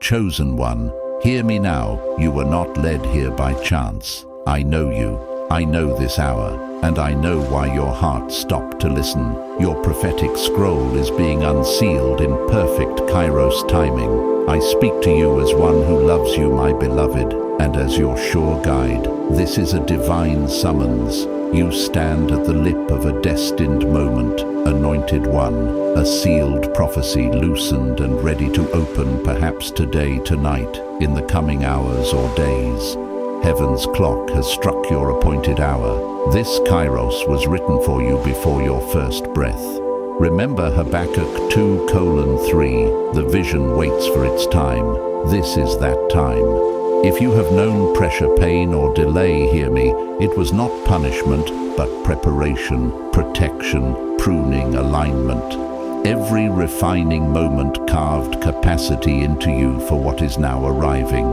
Chosen one, hear me now. You were not led here by chance. I know you. I know this hour, and I know why your heart stopped to listen. Your prophetic scroll is being unsealed in perfect Kairos timing. I speak to you as one who loves you, my beloved, and as your sure guide. This is a divine summons. You stand at the lip of a destined moment, anointed one, a sealed prophecy loosened and ready to open, perhaps today, tonight, in the coming hours or days. Heaven's clock has struck your appointed hour. This Kairos was written for you before your first breath. Remember Habakkuk 2:3, the vision waits for its time. This is that time. If you have known pressure, pain, or delay, hear me. It was not punishment, but preparation, protection, pruning, alignment. Every refining moment carved capacity into you for what is now arriving.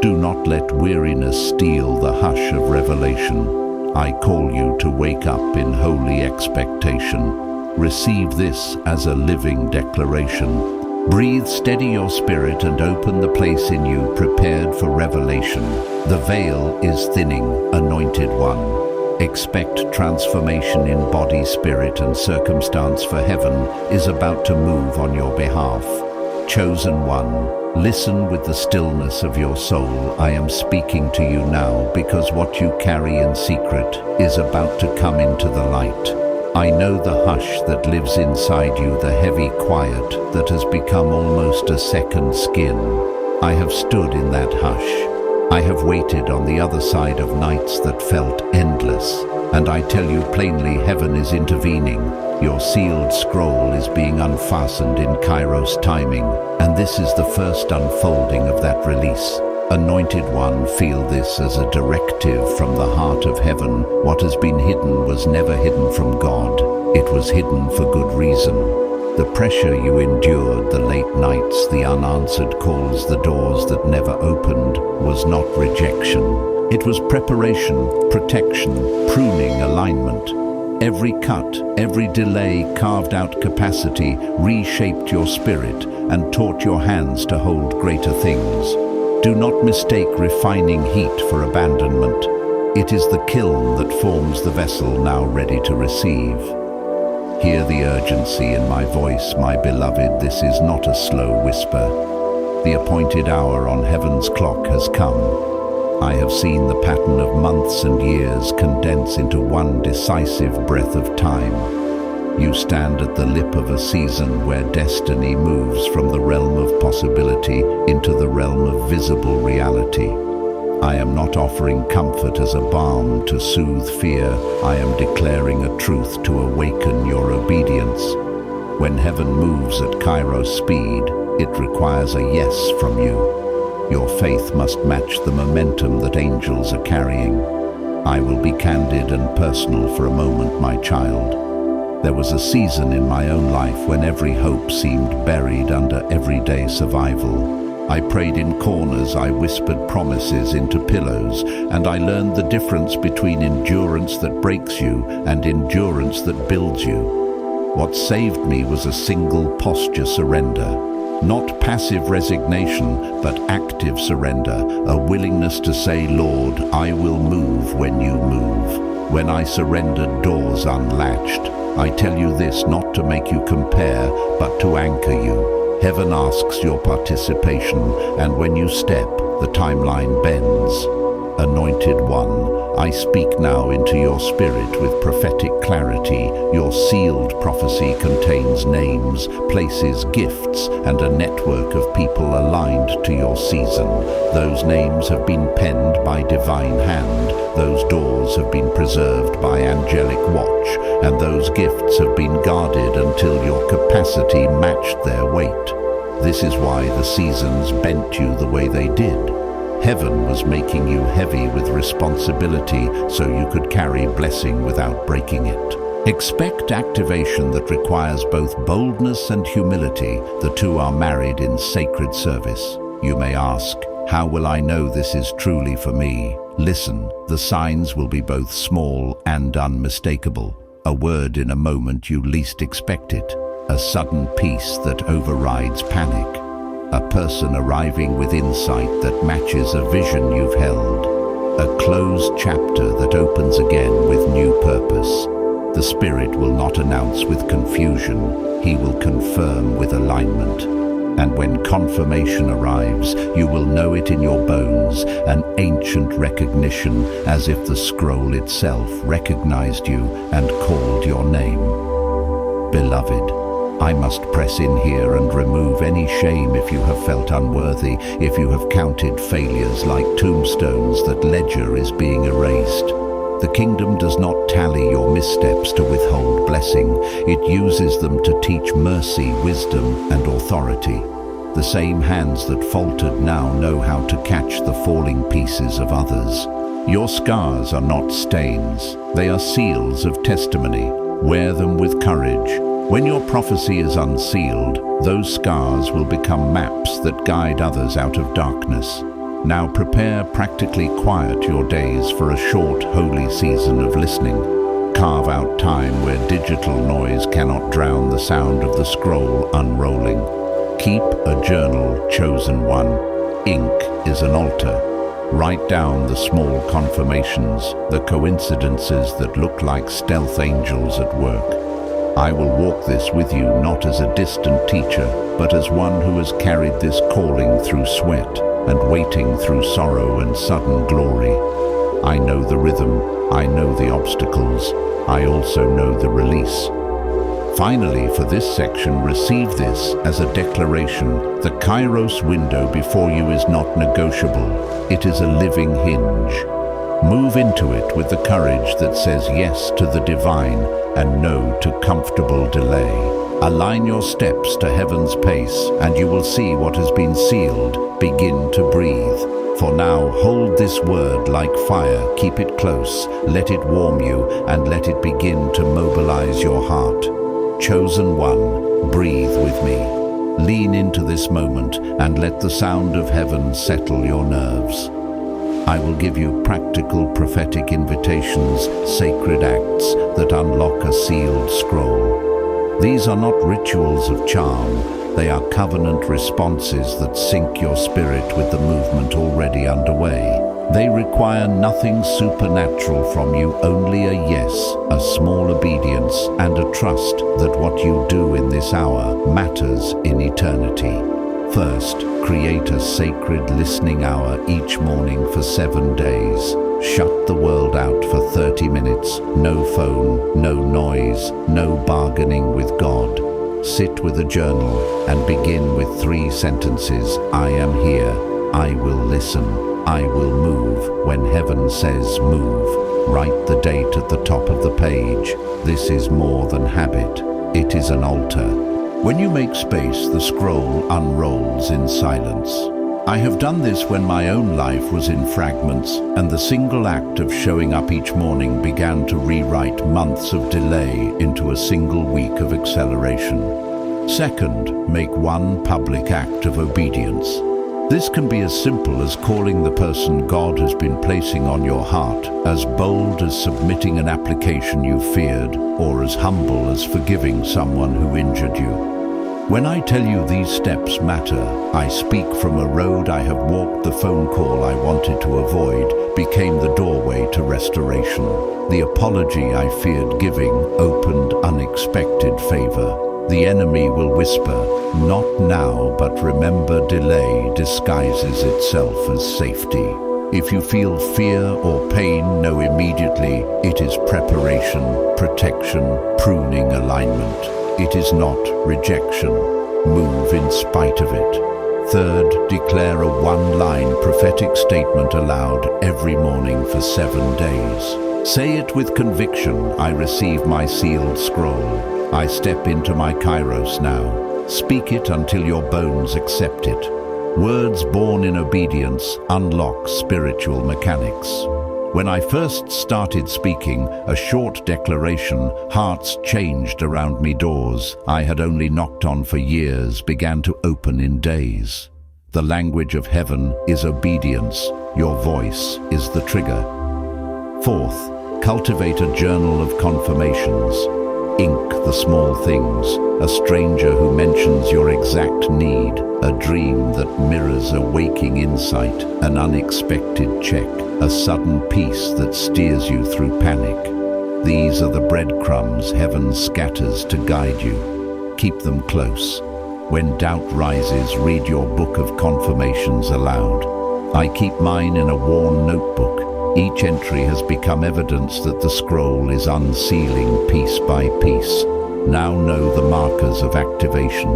Do not let weariness steal the hush of revelation. I call you to wake up in holy expectation. Receive this as a living declaration. Breathe, steady your spirit, and open the place in you prepared for revelation. The veil is thinning, anointed one. Expect transformation in body, spirit, and circumstance, for heaven is about to move on your behalf. Chosen one, listen with the stillness of your soul. I am speaking to you now because what you carry in secret is about to come into the light. I know the hush that lives inside you, the heavy quiet that has become almost a second skin. I have stood in that hush. I have waited on the other side of nights that felt endless. And I tell you plainly, heaven is intervening. Your sealed scroll is being unfastened in Kairos timing, and this is the first unfolding of that release. Anointed one, feel this as a directive from the heart of heaven. What has been hidden was never hidden from God. It was hidden for good reason. The pressure you endured, the late nights, the unanswered calls, the doors that never opened, was not rejection. It was preparation, protection, pruning, alignment. Every cut, every delay carved out capacity, reshaped your spirit, and taught your hands to hold greater things. Do not mistake refining heat for abandonment. It is the kiln that forms the vessel now ready to receive. Hear the urgency in my voice, my beloved. This is not a slow whisper. The appointed hour on heaven's clock has come. I have seen the pattern of months and years condense into one decisive breath of time. You stand at the lip of a season where destiny moves from the realm of possibility into the realm of visible reality. I am not offering comfort as a balm to soothe fear. I am declaring a truth to awaken your obedience. When heaven moves at Kairos speed, it requires a yes from you. Your faith must match the momentum that angels are carrying. I will be candid and personal for a moment, my child. There was a season in my own life when every hope seemed buried under everyday survival. I prayed in corners, I whispered promises into pillows, and I learned the difference between endurance that breaks you and endurance that builds you. What saved me was a single posture surrender. Not passive resignation, but active surrender, a willingness to say, Lord, I will move when you move. When I surrendered, doors unlatched. I tell you this not to make you compare, but to anchor you. Heaven asks your participation, and when you step, the timeline bends. Anointed one, I speak now into your spirit with prophetic clarity. Your sealed prophecy contains names, places, gifts, and a network of people aligned to your season. Those names have been penned by divine hand. Those doors have been preserved by angelic watch, and those gifts have been guarded until your capacity matched their weight. This is why the seasons bent you the way they did. Heaven was making you heavy with responsibility so you could carry blessing without breaking it. Expect activation that requires both boldness and humility. The two are married in sacred service. You may ask, how will I know this is truly for me? Listen, the signs will be both small and unmistakable. A word in a moment you least expect it. A sudden peace that overrides panic. a person arriving with insight that matches a vision you've held, a closed chapter that opens again with new purpose. The Spirit will not announce with confusion, He will confirm with alignment. And when confirmation arrives, you will know it in your bones, an ancient recognition, as if the scroll itself recognized you and called your name. Beloved, I must press in here and remove any shame if you have felt unworthy, if you have counted failures like tombstones that ledger is being erased. The kingdom does not tally your missteps to withhold blessing. It uses them to teach mercy, wisdom, and authority. The same hands that faltered now know how to catch the falling pieces of others. Your scars are not stains. They are seals of testimony. Wear them with courage. When your prophecy is unsealed, those scars will become maps that guide others out of darkness. Now prepare practically quiet your days for a short, holy season of listening. Carve out time where digital noise cannot drown the sound of the scroll unrolling. Keep a journal, chosen one. Ink is an altar. Write down the small confirmations, the coincidences that look like stealth angels at work. I will walk this with you not as a distant teacher, but as one who has carried this calling through sweat and waiting through sorrow and sudden glory. I know the rhythm, I know the obstacles, I also know the release. Finally, for this section, receive this as a declaration. The Kairos window before you is not negotiable. It is a living hinge. Move into it with the courage that says yes to the divine and no to comfortable delay. Align your steps to heaven's pace, and you will see what has been sealed begin to breathe. For now, hold this word like fire, keep it close, let it warm you, and let it begin to mobilize your heart. Chosen one, breathe with me. Lean into this moment and let the sound of heaven settle your nerves. I will give you practical prophetic invitations, sacred acts that unlock a sealed scroll. These are not rituals of charm, they are covenant responses that sync your spirit with the movement already underway. They require nothing supernatural from you, only a yes, a small obedience, and a trust that what you do in this hour matters in eternity. First, create a sacred listening hour each morning for 7 days. Shut the world out for 30 minutes. No phone, no noise, no bargaining with God. Sit with a journal and begin with 3 sentences. I am here. I will listen. I will move when heaven says move. Write the date at the top of the page. This is more than habit. It is an altar. When you make space, the scroll unrolls in silence. I have done this when my own life was in fragments, and the single act of showing up each morning began to rewrite months of delay into a single week of acceleration. Second, make one public act of obedience. This can be as simple as calling the person God has been placing on your heart, as bold as submitting an application you feared, or as humble as forgiving someone who injured you. When I tell you these steps matter, I speak from a road I have walked. The phone call I wanted to avoid became the doorway to restoration. The apology I feared giving opened unexpected favor. The enemy will whisper, "Not now, but remember, delay disguises itself as safety." If you feel fear or pain, know immediately it is preparation, protection, pruning, alignment. It is not rejection. Move in spite of it. Third, declare a one-line prophetic statement aloud every morning for 7 days. Say it with conviction. I receive my sealed scroll. I step into my Kairos now. Speak it until your bones accept it. Words born in obedience unlock spiritual mechanics. When I first started speaking, a short declaration, hearts changed around me. Doors I had only knocked on for years began to open in days. The language of heaven is obedience. Your voice is the trigger. Fourth, cultivate a journal of confirmations. Ink the small things, a stranger who mentions your exact need, a dream that mirrors a waking insight, an unexpected check, a sudden peace that steers you through panic. These are the breadcrumbs heaven scatters to guide you. Keep them close. When doubt rises, read your book of confirmations aloud. I keep mine in a worn notebook. Each entry has become evidence that the scroll is unsealing piece by piece. Now know the markers of activation.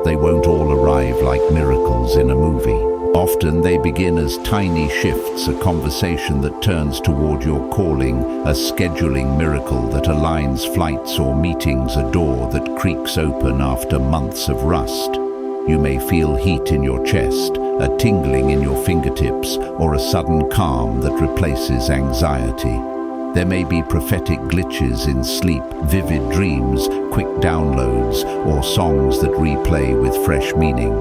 They won't all arrive like miracles in a movie. Often they begin as tiny shifts, a conversation that turns toward your calling, a scheduling miracle that aligns flights or meetings, a door that creaks open after months of rust. You may feel heat in your chest, a tingling in your fingertips, or a sudden calm that replaces anxiety. There may be prophetic glitches in sleep, vivid dreams, quick downloads, or songs that replay with fresh meaning.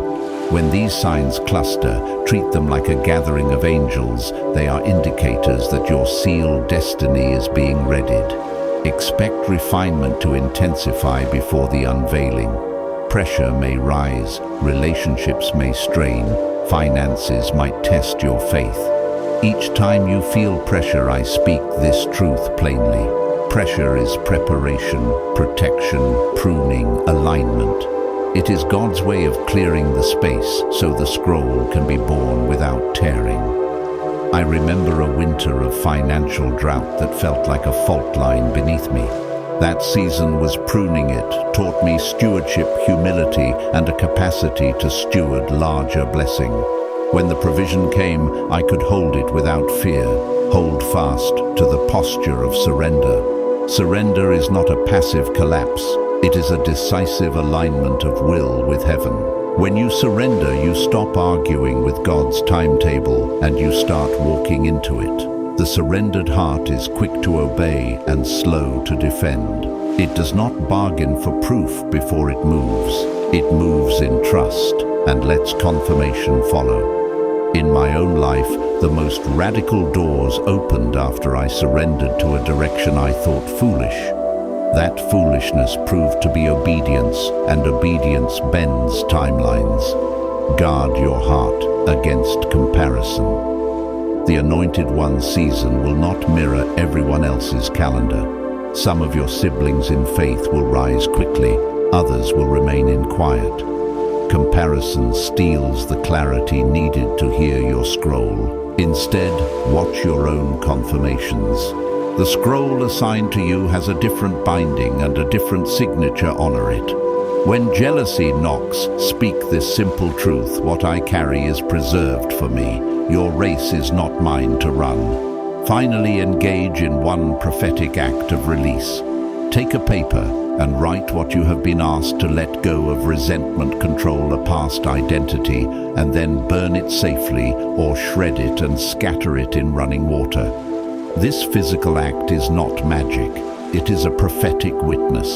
When these signs cluster, treat them like a gathering of angels. They are indicators that your sealed destiny is being readied. Expect refinement to intensify before the unveiling. Pressure may rise, relationships may strain, finances might test your faith. Each time you feel pressure, I speak this truth plainly. Pressure is preparation, protection, pruning, alignment. It is God's way of clearing the space so the scroll can be born without tearing. I remember a winter of financial drought that felt like a fault line beneath me. That season was pruning it, taught me stewardship, humility, and a capacity to steward larger blessing. When the provision came, I could hold it without fear, hold fast to the posture of surrender. Surrender is not a passive collapse. It is a decisive alignment of will with heaven. When you surrender, you stop arguing with God's timetable and you start walking into it. The surrendered heart is quick to obey and slow to defend. It does not bargain for proof before it moves. It moves in trust and lets confirmation follow. In my own life, the most radical doors opened after I surrendered to a direction I thought foolish. That foolishness proved to be obedience, and obedience bends timelines. Guard your heart against comparison. The Anointed One's season will not mirror everyone else's calendar. Some of your siblings in faith will rise quickly, others will remain in quiet. Comparison steals the clarity needed to hear your scroll. Instead, watch your own confirmations. The scroll assigned to you has a different binding and a different signature. Honor it. When jealousy knocks, speak this simple truth: what I carry is preserved for me. Your race is not mine to run. Finally, engage in one prophetic act of release. Take a paper and write what you have been asked to let go of: resentment, control, a past identity, and then burn it safely or shred it and scatter it in running water. This physical act is not magic. It is a prophetic witness.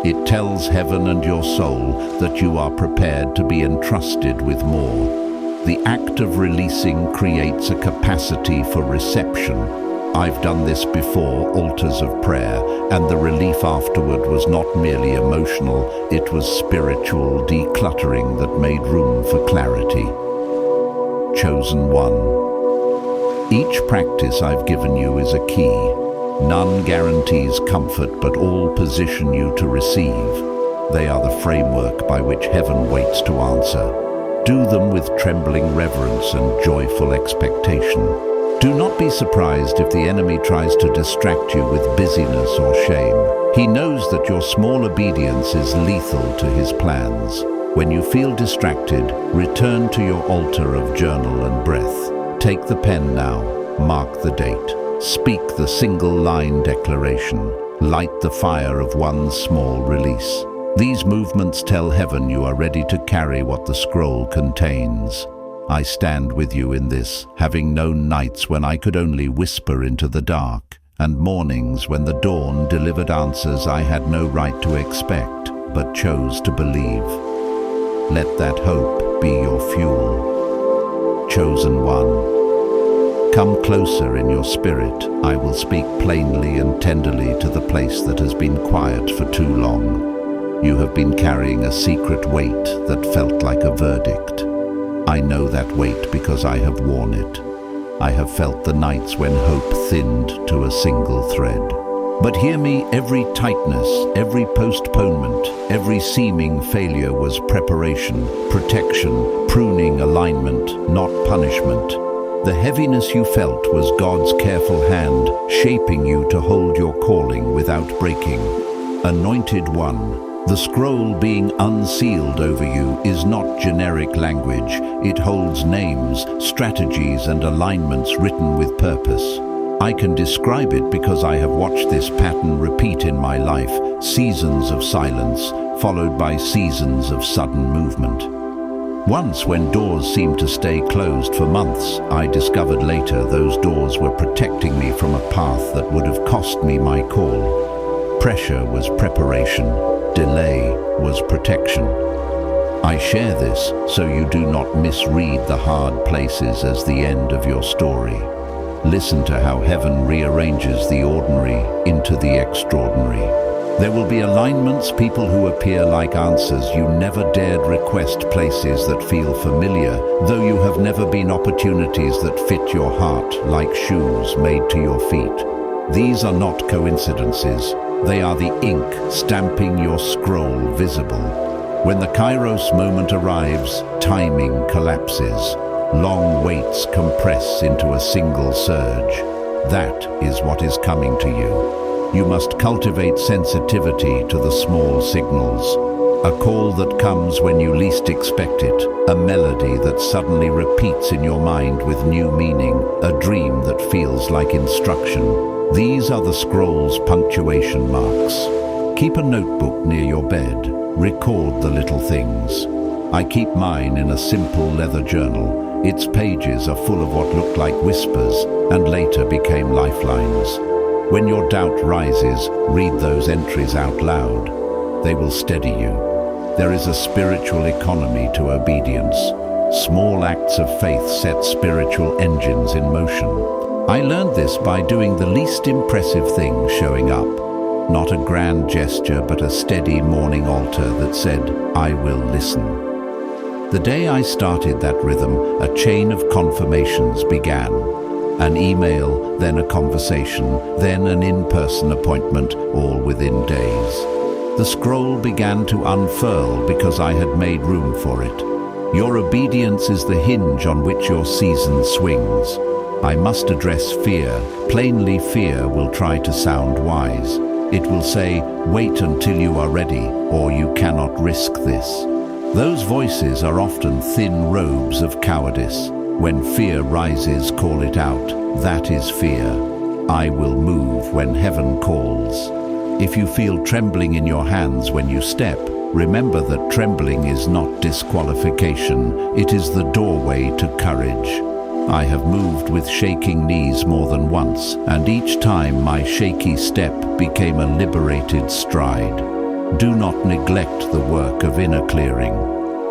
It tells heaven and your soul that you are prepared to be entrusted with more. The act of releasing creates a capacity for reception. I've done this before altars of prayer, and the relief afterward was not merely emotional, it was spiritual decluttering that made room for clarity. Chosen one. Each practice I've given you is a key. None guarantees comfort, but all position you to receive. They are the framework by which heaven waits to answer. Do them with trembling reverence and joyful expectation. Do not be surprised if the enemy tries to distract you with busyness or shame. He knows that your small obedience is lethal to his plans. When you feel distracted, return to your altar of journal and breath. Take the pen now, mark the date. Speak the single-line declaration. Light the fire of one small release. These movements tell heaven you are ready to carry what the scroll contains. I stand with you in this, having known nights when I could only whisper into the dark, and mornings when the dawn delivered answers I had no right to expect, but chose to believe. Let that hope be your fuel. Chosen one. Come closer in your spirit. I will speak plainly and tenderly to the place that has been quiet for too long. You have been carrying a secret weight that felt like a verdict. I know that weight because I have worn it. I have felt the nights when hope thinned to a single thread. But hear me, every tightness, every postponement, every seeming failure was preparation, protection, pruning alignment, not punishment. The heaviness you felt was God's careful hand, shaping you to hold your calling without breaking. Anointed one, the scroll being unsealed over you is not generic language. It holds names, strategies, and alignments written with purpose. I can describe it because I have watched this pattern repeat in my life, seasons of silence, followed by seasons of sudden movement. Once, when doors seemed to stay closed for months, I discovered later those doors were protecting me from a path that would have cost me my call. Pressure was preparation. Delay was protection. I share this so you do not misread the hard places as the end of your story. Listen to how heaven rearranges the ordinary into the extraordinary. There will be alignments, people who appear like answers you never dared request, places that feel familiar, though you have never been, opportunities that fit your heart like shoes made to your feet. These are not coincidences. They are the ink stamping your scroll visible. When the Kairos moment arrives, timing collapses. Long waits compress into a single surge. That is what is coming to you. You must cultivate sensitivity to the small signals. A call that comes when you least expect it, a melody that suddenly repeats in your mind with new meaning, a dream that feels like instruction. These are the scroll's punctuation marks. Keep a notebook near your bed. Record the little things. I keep mine in a simple leather journal. Its pages are full of what looked like whispers and later became lifelines. When your doubt rises, read those entries out loud. They will steady you. There is a spiritual economy to obedience. Small acts of faith set spiritual engines in motion. I learned this by doing the least impressive thing showing up. Not a grand gesture, but a steady morning altar that said, I will listen. The day I started that rhythm, a chain of confirmations began. An email, then a conversation, then an in-person appointment, all within days. The scroll began to unfurl because I had made room for it. Your obedience is the hinge on which your season swings. I must address fear. Plainly, fear will try to sound wise. It will say, wait until you are ready, or you cannot risk this. Those voices are often thin robes of cowardice. When fear rises, call it out. That is fear. I will move when heaven calls. If you feel trembling in your hands when you step, remember that trembling is not disqualification. It is the doorway to courage. I have moved with shaking knees more than once, and each time my shaky step became a liberated stride. Do not neglect the work of inner clearing.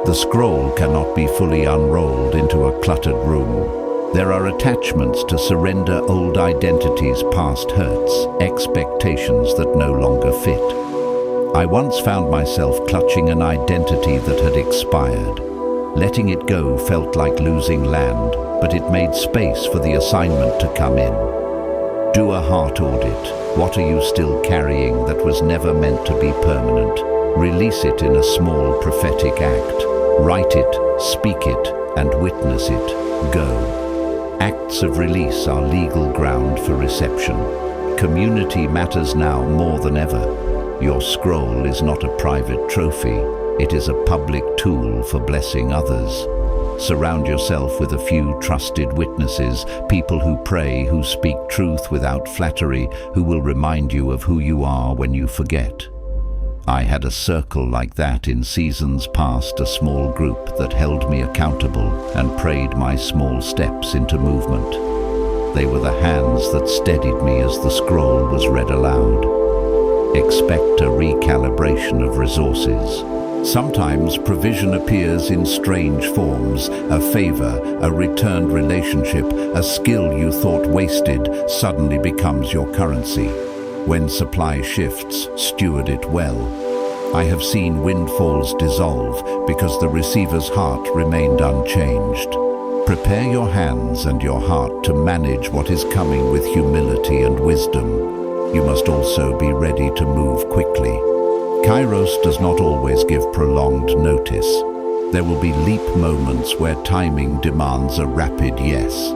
The scroll cannot be fully unrolled into a cluttered room. There are attachments to surrender, old identities, past hurts, expectations that no longer fit. I once found myself clutching an identity that had expired. Letting it go felt like losing land, but it made space for the assignment to come in. Do a heart audit. What are you still carrying that was never meant to be permanent? Release it in a small prophetic act. Write it, speak it, and witness it. Go. Acts of release are legal ground for reception. Community matters now more than ever. Your scroll is not a private trophy. It is a public tool for blessing others. Surround yourself with a few trusted witnesses, people who pray, who speak truth without flattery, who will remind you of who you are when you forget. I had a circle like that in seasons past, a small group that held me accountable and prayed my small steps into movement. They were the hands that steadied me as the scroll was read aloud. Expect a recalibration of resources. Sometimes provision appears in strange forms, a favor, a returned relationship, a skill you thought wasted suddenly becomes your currency. When supply shifts, steward it well. I have seen windfalls dissolve because the receiver's heart remained unchanged. Prepare your hands and your heart to manage what is coming with humility and wisdom. You must also be ready to move quickly. Kairos does not always give prolonged notice. There will be leap moments where timing demands a rapid yes.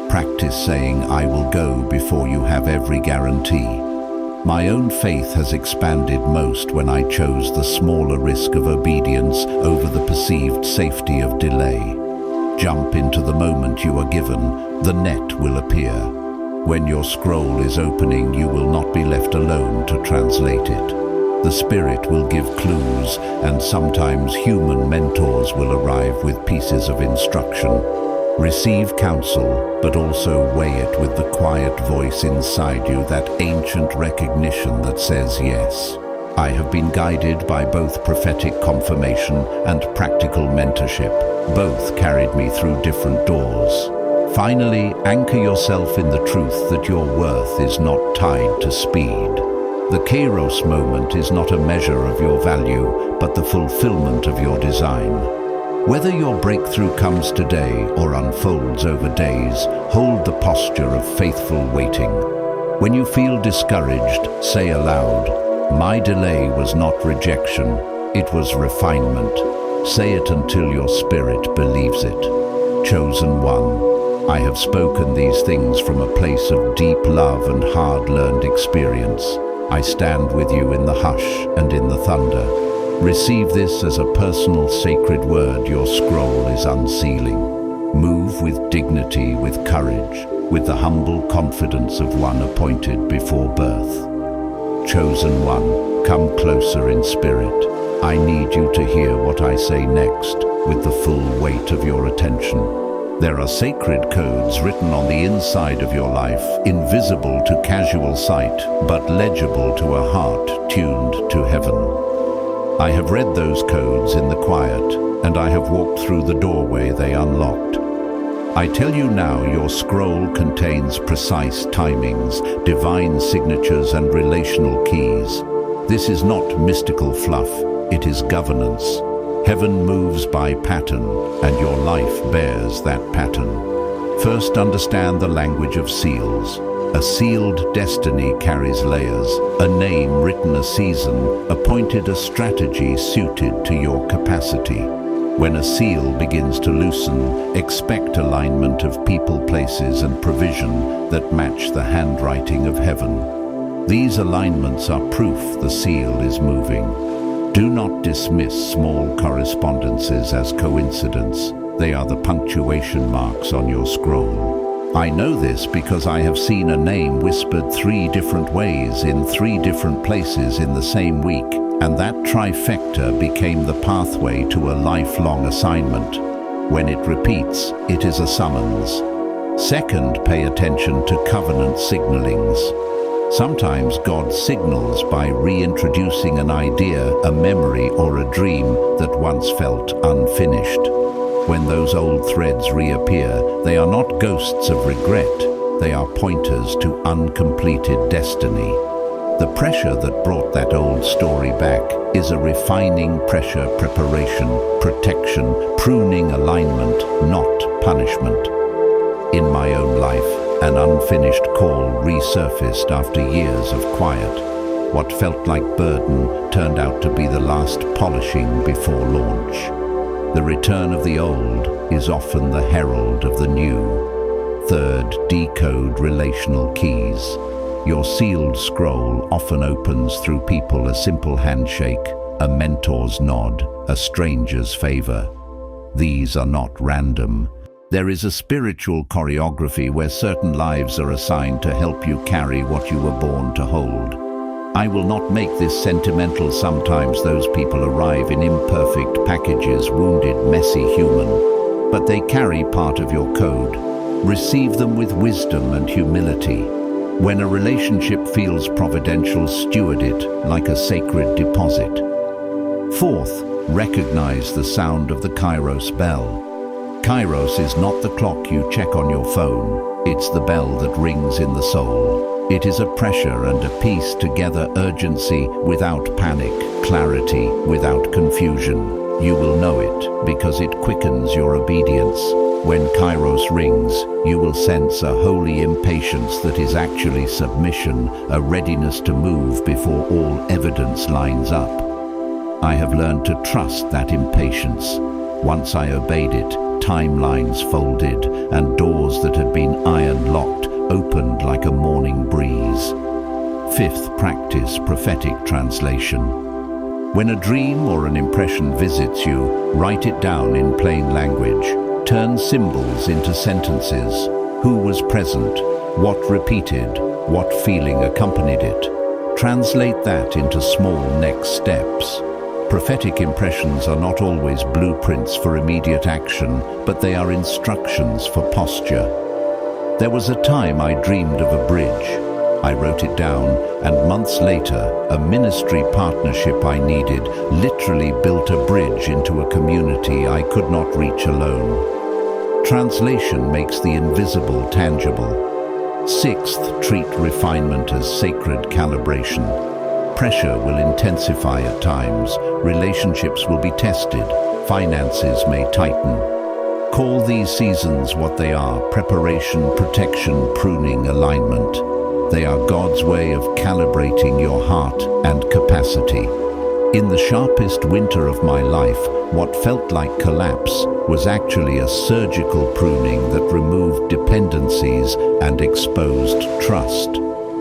Practice saying, "I will go," before you have every guarantee. My own faith has expanded most when I chose the smaller risk of obedience over the perceived safety of delay. Jump into the moment you are given, the net will appear. When your scroll is opening, you will not be left alone to translate it. The Spirit will give clues, and sometimes human mentors will arrive with pieces of instruction. Receive counsel, but also weigh it with the quiet voice inside you, that ancient recognition that says yes. I have been guided by both prophetic confirmation and practical mentorship. Both carried me through different doors. Finally, anchor yourself in the truth that your worth is not tied to speed. The Kairos moment is not a measure of your value, but the fulfillment of your design. Whether your breakthrough comes today or unfolds over days, hold the posture of faithful waiting. When you feel discouraged, say aloud, "My delay was not rejection, it was refinement." Say it until your spirit believes it. Chosen one, I have spoken these things from a place of deep love and hard-learned experience. I stand with you in the hush and in the thunder. Receive this as a personal sacred word your scroll is unsealing. Move with dignity, with courage, with the humble confidence of one appointed before birth. Chosen one, come closer in spirit. I need you to hear what I say next, with the full weight of your attention. There are sacred codes written on the inside of your life, invisible to casual sight, but legible to a heart tuned to heaven. I have read those codes in the quiet, and I have walked through the doorway they unlocked. I tell you now, your scroll contains precise timings, divine signatures, and relational keys. This is not mystical fluff, it is governance. Heaven moves by pattern, and your life bears that pattern. First, understand the language of seals. A sealed destiny carries layers, a name written a season, appointed a strategy suited to your capacity. When a seal begins to loosen, expect alignment of people, places, and provision that match the handwriting of heaven. These alignments are proof the seal is moving. Do not dismiss small correspondences as coincidence. They are the punctuation marks on your scroll. I know this because I have seen a name whispered 3 different ways in 3 different places in the same week, and that trifecta became the pathway to a lifelong assignment. When it repeats, it is a summons. Second, pay attention to covenant signalings. Sometimes God signals by reintroducing an idea, a memory, or a dream that once felt unfinished. When those old threads reappear, they are not ghosts of regret, they are pointers to uncompleted destiny. The pressure that brought that old story back is a refining pressure, preparation, protection, pruning alignment, not punishment. In my own life, an unfinished call resurfaced after years of quiet. What felt like burden turned out to be the last polishing before launch. The return of the old is often the herald of the new. Third, decode relational keys. Your sealed scroll often opens through people: a simple handshake, a mentor's nod, a stranger's favor. These are not random. There is a spiritual choreography where certain lives are assigned to help you carry what you were born to hold. I will not make this sentimental. Sometimes those people arrive in imperfect packages, wounded, messy, human, but they carry part of your code. Receive them with wisdom and humility. When a relationship feels providential, steward it like a sacred deposit. Fourth, recognize the sound of the Kairos bell. Kairos is not the clock you check on your phone, it's the bell that rings in the soul. It is a pressure and a peace together, urgency without panic, clarity without confusion. You will know it because it quickens your obedience. When Kairos rings, you will sense a holy impatience that is actually submission, a readiness to move before all evidence lines up. I have learned to trust that impatience. Once I obeyed it, timelines folded and doors that had been iron-locked opened like a morning breeze. Fifth practice, prophetic translation. When a dream or an impression visits you, write it down in plain language. Turn symbols into sentences. Who was present? What repeated? What feeling accompanied it? Translate that into small next steps. Prophetic impressions are not always blueprints for immediate action, but they are instructions for posture. There was a time I dreamed of a bridge. I wrote it down, and months later, a ministry partnership I needed literally built a bridge into a community I could not reach alone. Translation makes the invisible tangible. Sixth, treat refinement as sacred calibration. Pressure will intensify at times, relationships will be tested, finances may tighten. Call these seasons what they are: preparation, protection, pruning, alignment. They are God's way of calibrating your heart and capacity. In the sharpest winter of my life, what felt like collapse was actually a surgical pruning that removed dependencies and exposed trust.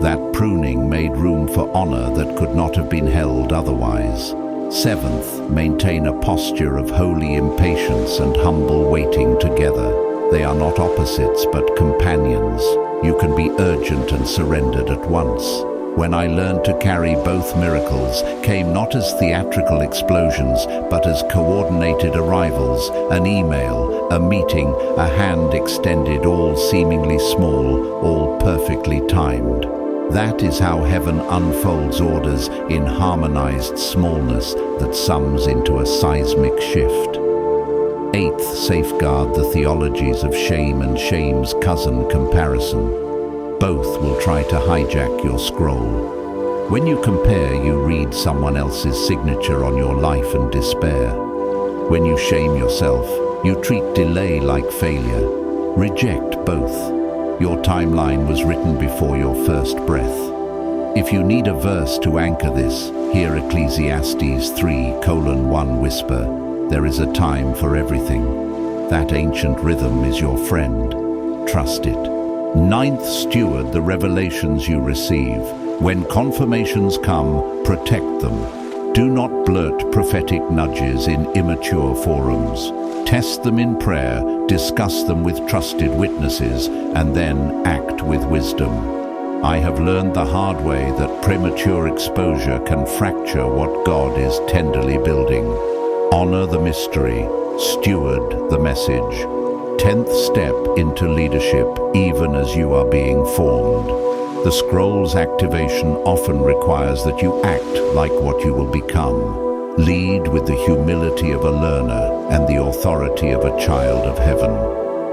That pruning made room for honor that could not have been held otherwise. Seventh, maintain a posture of holy impatience and humble waiting together. They are not opposites but companions. You can be urgent and surrendered at once. When I learned to carry both, miracles came not as theatrical explosions, but as coordinated arrivals, an email, a meeting, a hand extended, all seemingly small, all perfectly timed. That is how heaven unfolds orders in harmonized smallness that sums into a seismic shift. Eighth, safeguard the theologies of shame and shame's cousin, comparison. Both will try to hijack your scroll. When you compare, you read someone else's signature on your life and despair. When you shame yourself, you treat delay like failure. Reject both. Your timeline was written before your first breath. If you need a verse to anchor this, hear Ecclesiastes 3:1 whisper, "There is a time for everything." That ancient rhythm is your friend. Trust it. Ninth, steward the revelations you receive. When confirmations come, protect them. Do not blurt prophetic nudges in immature forums. Test them in prayer, discuss them with trusted witnesses, and then act with wisdom. I have learned the hard way that premature exposure can fracture what God is tenderly building. Honor the mystery, steward the message. 10th step into leadership, even as you are being formed. The scroll's activation often requires that you act like what you will become. Lead with the humility of a learner and the authority of a child of heaven.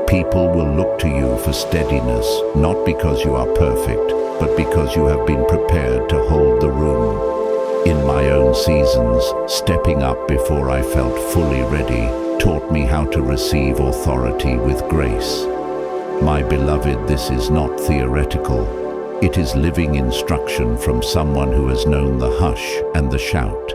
People will look to you for steadiness, not because you are perfect, but because you have been prepared to hold the room. In my own seasons, stepping up before I felt fully ready taught me how to receive authority with grace. My beloved, this is not theoretical. It is living instruction from someone who has known the hush and the shout.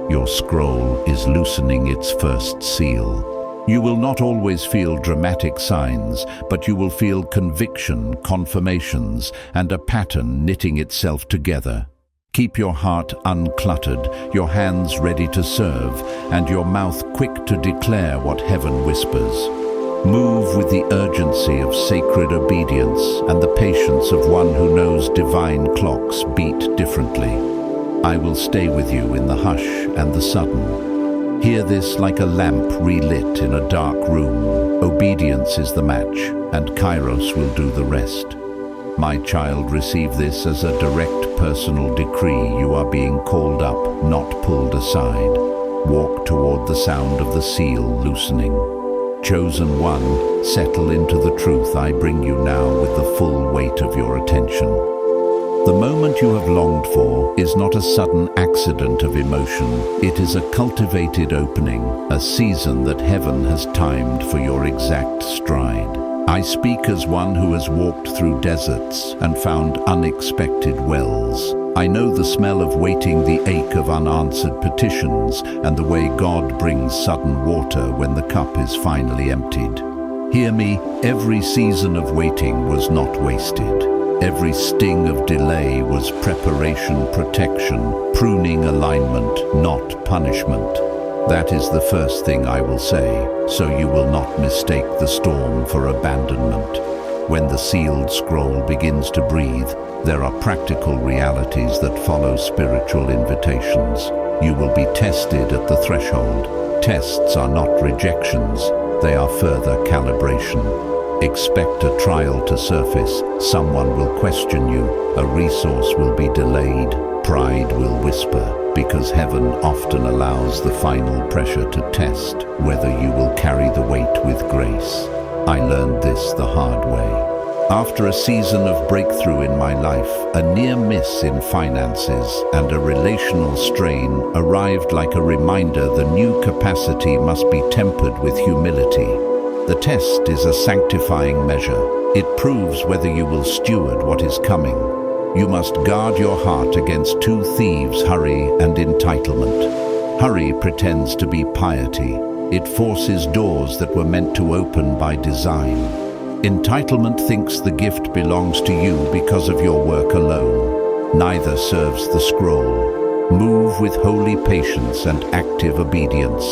Your scroll is loosening its first seal. You will not always feel dramatic signs, but you will feel conviction, confirmations, and a pattern knitting itself together. Keep your heart uncluttered, your hands ready to serve, and your mouth quick to declare what heaven whispers. Move with the urgency of sacred obedience and the patience of one who knows divine clocks beat differently. I will stay with you in the hush and the sudden. Hear this like a lamp relit in a dark room. Obedience is the match, and Kairos will do the rest. My child, receive this as a direct personal decree. You are being called up, not pulled aside. Walk toward the sound of the seal loosening. Chosen one, settle into the truth I bring you now with the full weight of your attention. The moment you have longed for is not a sudden accident of emotion. It is a cultivated opening, a season that heaven has timed for your exact stride. I speak as one who has walked through deserts and found unexpected wells. I know the smell of waiting, the ache of unanswered petitions, and the way God brings sudden water when the cup is finally emptied. Hear me, every season of waiting was not wasted. Every sting of delay was preparation, protection, pruning, alignment, not punishment. That is the first thing I will say, so you will not mistake the storm for abandonment. When the sealed scroll begins to breathe, there are practical realities that follow spiritual invitations. You will be tested at the threshold. Tests are not rejections, they are further calibration. Expect a trial to surface. Someone will question you. A resource will be delayed. Pride will whisper, because heaven often allows the final pressure to test whether you will carry the weight with grace. I learned this the hard way. After a season of breakthrough in my life, a near miss in finances and a relational strain arrived like a reminder the new capacity must be tempered with humility. The test is a sanctifying measure. It proves whether you will steward what is coming. You must guard your heart against two thieves, hurry and entitlement. Hurry pretends to be piety. It forces doors that were meant to open by design. Entitlement thinks the gift belongs to you because of your work alone. Neither serves the scroll. Move with holy patience and active obedience.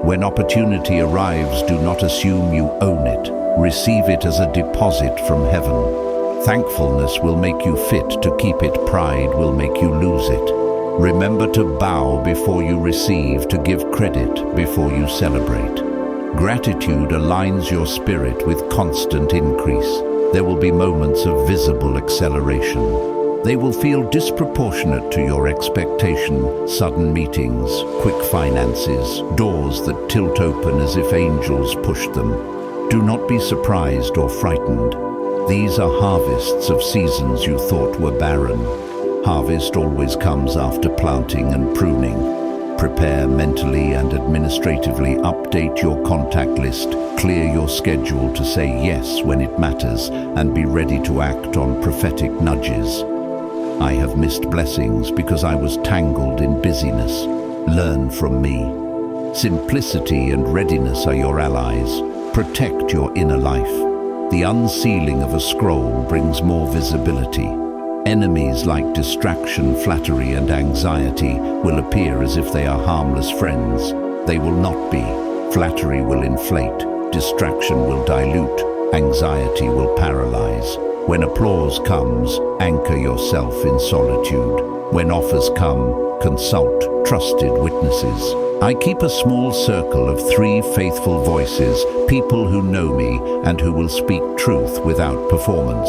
When opportunity arrives, do not assume you own it. Receive it as a deposit from heaven. Thankfulness will make you fit to keep it. Pride will make you lose it. Remember to bow before you receive, to give credit before you celebrate. Gratitude aligns your spirit with constant increase. There will be moments of visible acceleration. They will feel disproportionate to your expectation. Sudden meetings, quick finances, doors that tilt open as if angels pushed them. Do not be surprised or frightened. These are harvests of seasons you thought were barren. Harvest always comes after planting and pruning. Prepare mentally and administratively. Update your contact list. Clear your schedule to say yes when it matters, and be ready to act on prophetic nudges. I have missed blessings because I was tangled in busyness. Learn from me. Simplicity and readiness are your allies. Protect your inner life. The unsealing of a scroll brings more visibility. Enemies like distraction, flattery, and anxiety will appear as if they are harmless friends. They will not be. Flattery will inflate. Distraction will dilute. Anxiety will paralyze. When applause comes, anchor yourself in solitude. When offers come, consult trusted witnesses. I keep a small circle of 3 faithful voices, people who know me and who will speak truth without performance.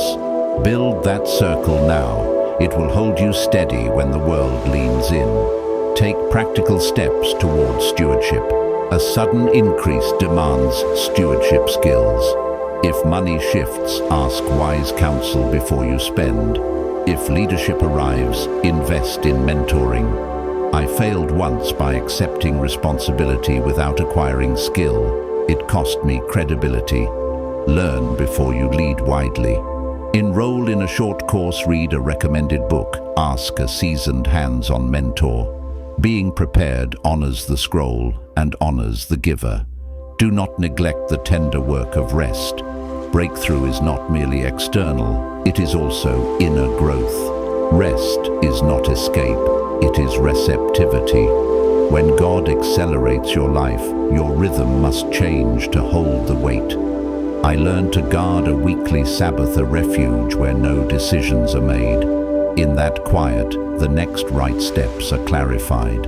Build that circle now. It will hold you steady when the world leans in. Take practical steps towards stewardship. A sudden increase demands stewardship skills. If money shifts, ask wise counsel before you spend. If leadership arrives, invest in mentoring. I failed once by accepting responsibility without acquiring skill. It cost me credibility. Learn before you lead widely. Enroll in a short course, read a recommended book, ask a seasoned hands-on mentor. Being prepared honors the scroll and honors the giver. Do not neglect the tender work of rest. Breakthrough is not merely external, it is also inner growth. Rest is not escape, it is receptivity. When God accelerates your life, your rhythm must change to hold the weight. I learned to guard a weekly Sabbath, a refuge where no decisions are made. In that quiet, the next right steps are clarified.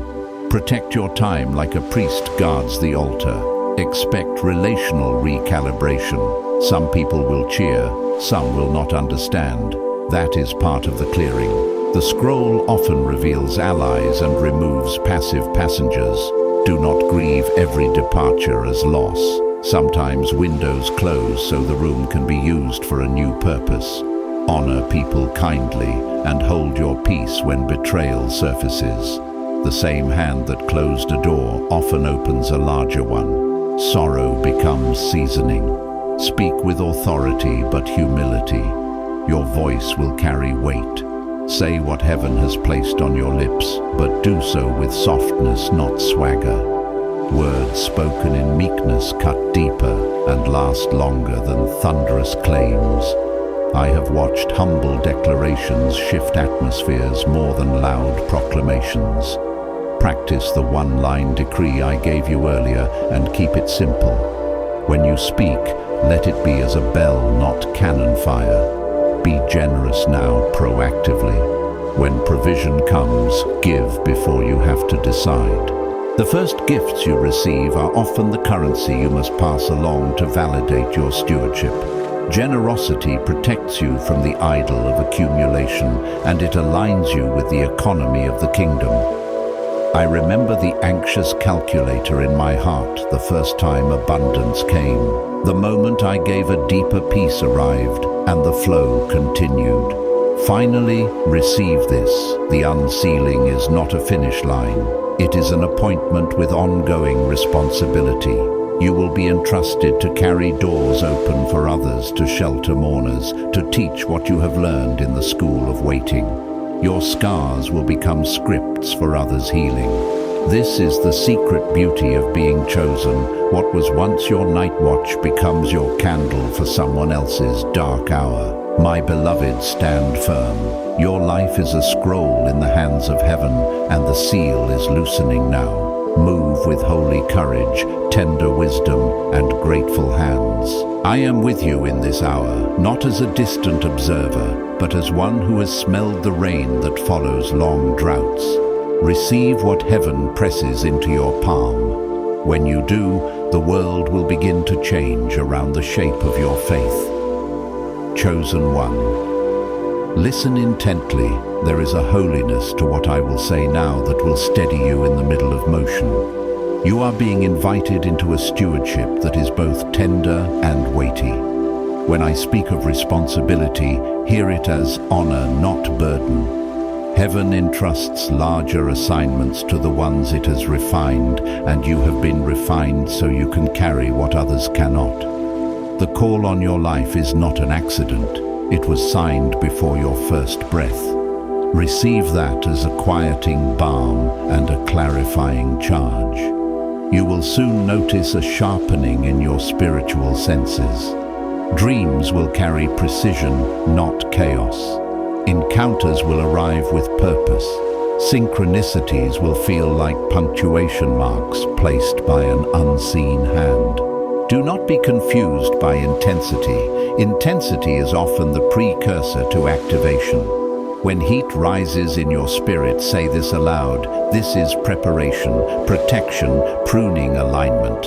Protect your time like a priest guards the altar. Expect relational recalibration. Some people will cheer, some will not understand. That is part of the clearing. The scroll often reveals allies and removes passive passengers. Do not grieve every departure as loss. Sometimes windows close so the room can be used for a new purpose. Honor people kindly and hold your peace when betrayal surfaces. The same hand that closed a door often opens a larger one. Sorrow becomes seasoning. Speak with authority but humility. Your voice will carry weight. Say what heaven has placed on your lips, but do so with softness, not swagger. Words spoken in meekness cut deeper and last longer than thunderous claims. I have watched humble declarations shift atmospheres more than loud proclamations. Practice the one-line decree I gave you earlier and keep it simple. When you speak, let it be as a bell, not cannon fire. Be generous now, proactively. When provision comes, give before you have to decide. The first gifts you receive are often the currency you must pass along to validate your stewardship. Generosity protects you from the idol of accumulation, and it aligns you with the economy of the kingdom. I remember the anxious calculator in my heart the first time abundance came. The moment I gave, a deeper peace arrived, and the flow continued. Finally, receive this. The unsealing is not a finish line. It is an appointment with ongoing responsibility. You will be entrusted to carry doors open for others, to shelter mourners, to teach what you have learned in the school of waiting. Your scars will become scripts for others' healing. This is the secret beauty of being chosen. What was once your night watch becomes your candle for someone else's dark hour. My beloved, stand firm. Your life is a scroll in the hands of heaven, and the seal is loosening now. Move with holy courage, tender wisdom, and grateful hands. I am with you in this hour, not as a distant observer, but as one who has smelled the rain that follows long droughts. Receive what heaven presses into your palm. When you do, the world will begin to change around the shape of your faith. Chosen one. Listen intently. There is a holiness to what I will say now that will steady you in the middle of motion. You are being invited into a stewardship that is both tender and weighty. When I speak of responsibility, hear it as honor, not burden. Heaven entrusts larger assignments to the ones it has refined, and you have been refined so you can carry what others cannot. The call on your life is not an accident. It was signed before your first breath. Receive that as a quieting balm and a clarifying charge. You will soon notice a sharpening in your spiritual senses. Dreams will carry precision, not chaos. Encounters will arrive with purpose. Synchronicities will feel like punctuation marks placed by an unseen hand. Do not be confused by intensity. Intensity is often the precursor to activation. When heat rises in your spirit, say this aloud: this is preparation, protection, pruning, alignment.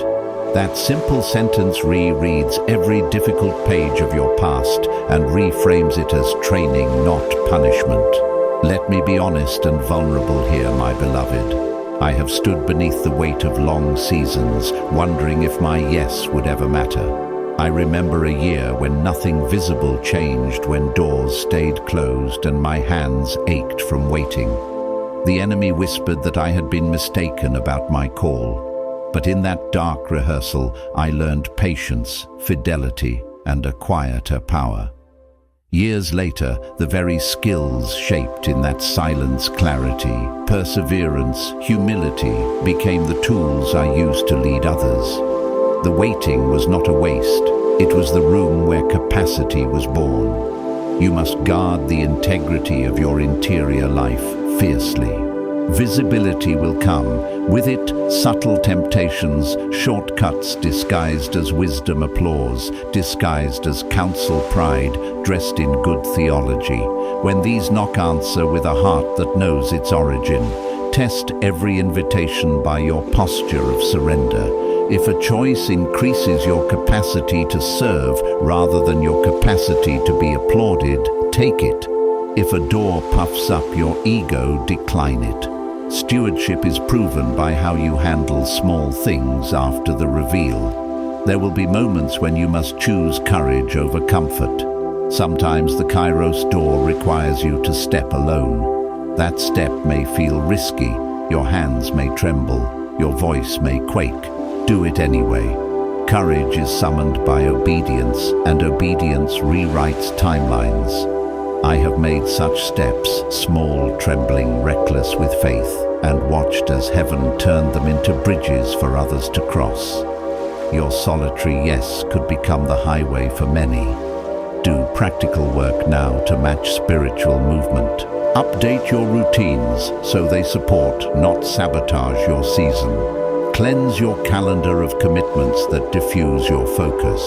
That simple sentence rereads every difficult page of your past and reframes it as training, not punishment. Let me be honest and vulnerable here, my beloved. I have stood beneath the weight of long seasons, wondering if my yes would ever matter. I remember a year when nothing visible changed, when doors stayed closed and my hands ached from waiting. The enemy whispered that I had been mistaken about my call. But in that dark rehearsal, I learned patience, fidelity, and a quieter power. Years later, the very skills shaped in that silence, clarity, perseverance, humility, became the tools I used to lead others. The waiting was not a waste. It was the room where capacity was born. You must guard the integrity of your interior life fiercely. Visibility will come. With it, subtle temptations, shortcuts disguised as wisdom, applause, disguised as counsel, pride, dressed in good theology. When these knock, answer with a heart that knows its origin. Test every invitation by your posture of surrender. If a choice increases your capacity to serve rather than your capacity to be applauded, take it. If a door puffs up your ego, decline it. Stewardship is proven by how you handle small things after the reveal. There will be moments when you must choose courage over comfort. Sometimes the Kairos door requires you to step alone. That step may feel risky, your hands may tremble, your voice may quake. Do it anyway. Courage is summoned by obedience, and obedience rewrites timelines. I have made such steps, small, trembling, reckless with faith, and watched as heaven turned them into bridges for others to cross. Your solitary yes could become the highway for many. Do practical work now to match spiritual movement. Update your routines so they support, not sabotage your season. Cleanse your calendar of commitments that diffuse your focus.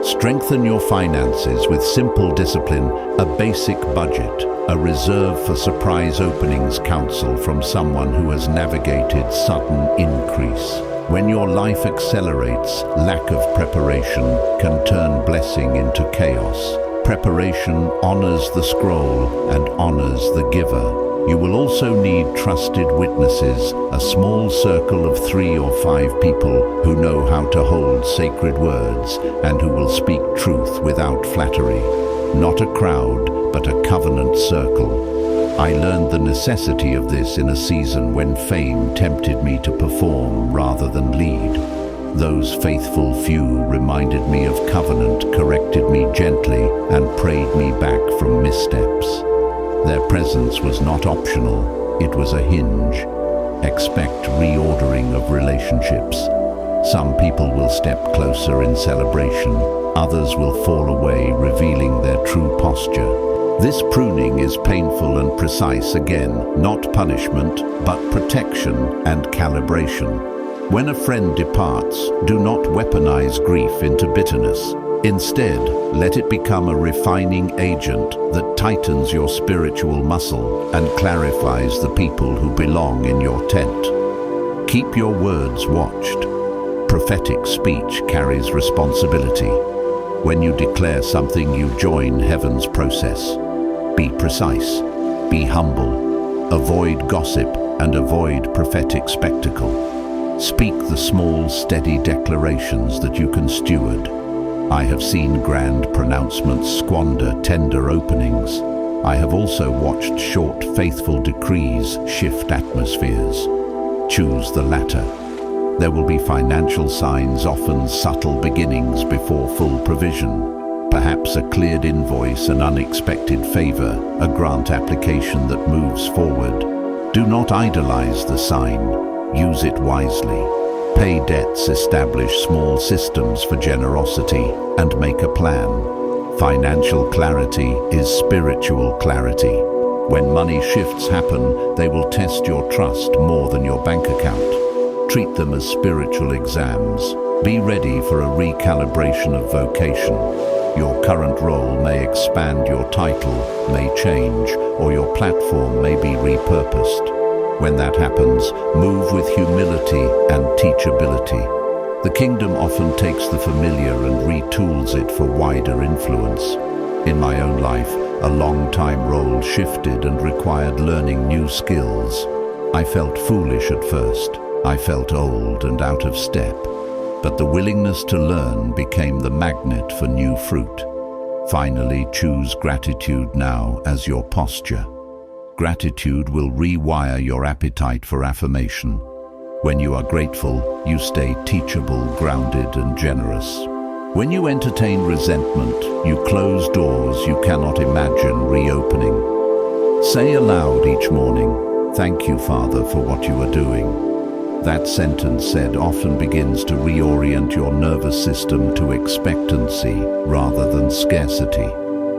Strengthen your finances with simple discipline, a basic budget, a reserve for surprise openings counsel from someone who has navigated sudden increase. When your life accelerates, lack of preparation can turn blessing into chaos. Preparation honors the scroll and honors the giver. You will also need trusted witnesses, a small circle of 3 or 5 people who know how to hold sacred words and who will speak truth without flattery. Not a crowd, but a covenant circle. I learned the necessity of this in a season when fame tempted me to perform rather than lead. Those faithful few reminded me of covenant, corrected me gently, and prayed me back from missteps. Their presence was not optional, it was a hinge. Expect reordering of relationships. Some people will step closer in celebration, others will fall away, revealing their true posture. This pruning is painful and precise again, not punishment, but protection and calibration. When a friend departs, do not weaponize grief into bitterness. Instead, let it become a refining agent that tightens your spiritual muscle and clarifies the people who belong in your tent. Keep your words watched. Prophetic speech carries responsibility. When you declare something, you join heaven's process. Be precise, be humble, avoid gossip and avoid prophetic spectacle. Speak the small, steady declarations that you can steward. I have seen grand pronouncements squander tender openings. I have also watched short, faithful decrees shift atmospheres. Choose the latter. There will be financial signs, often subtle beginnings before full provision. Perhaps a cleared invoice, an unexpected favor, a grant application that moves forward. Do not idolize the sign. Use it wisely. Pay debts, establish small systems for generosity, and make a plan. Financial clarity is spiritual clarity. When money shifts happen, they will test your trust more than your bank account. Treat them as spiritual exams. Be ready for a recalibration of vocation. Your current role may expand, your title may change, or your platform may be repurposed. When that happens, move with humility and teachability. The kingdom often takes the familiar and retools it for wider influence. In my own life, a long-time role shifted and required learning new skills. I felt foolish at first. I felt old and out of step. But the willingness to learn became the magnet for new fruit. Finally, choose gratitude now as your posture. Gratitude will rewire your appetite for affirmation. When you are grateful, you stay teachable, grounded, and generous. When you entertain resentment, you close doors you cannot imagine reopening. Say aloud each morning, "Thank you, Father, for what you are doing." That sentence said often begins to reorient your nervous system to expectancy rather than scarcity.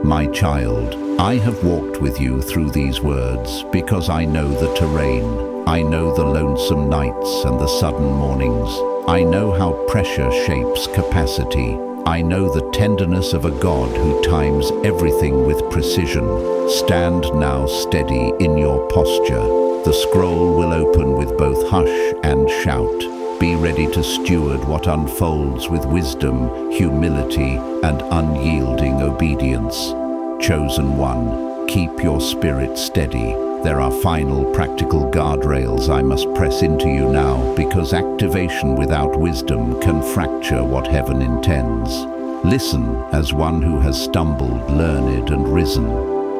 My child, I have walked with you through these words because I know the terrain. I know the lonesome nights and the sudden mornings. I know how pressure shapes capacity. I know the tenderness of a God who times everything with precision. Stand now steady in your posture. The scroll will open with both hush and shout. Be ready to steward what unfolds with wisdom, humility, and unyielding obedience. Chosen one, keep your spirit steady. There are final practical guardrails I must press into you now, because activation without wisdom can fracture what heaven intends. Listen as one who has stumbled, learned, and risen.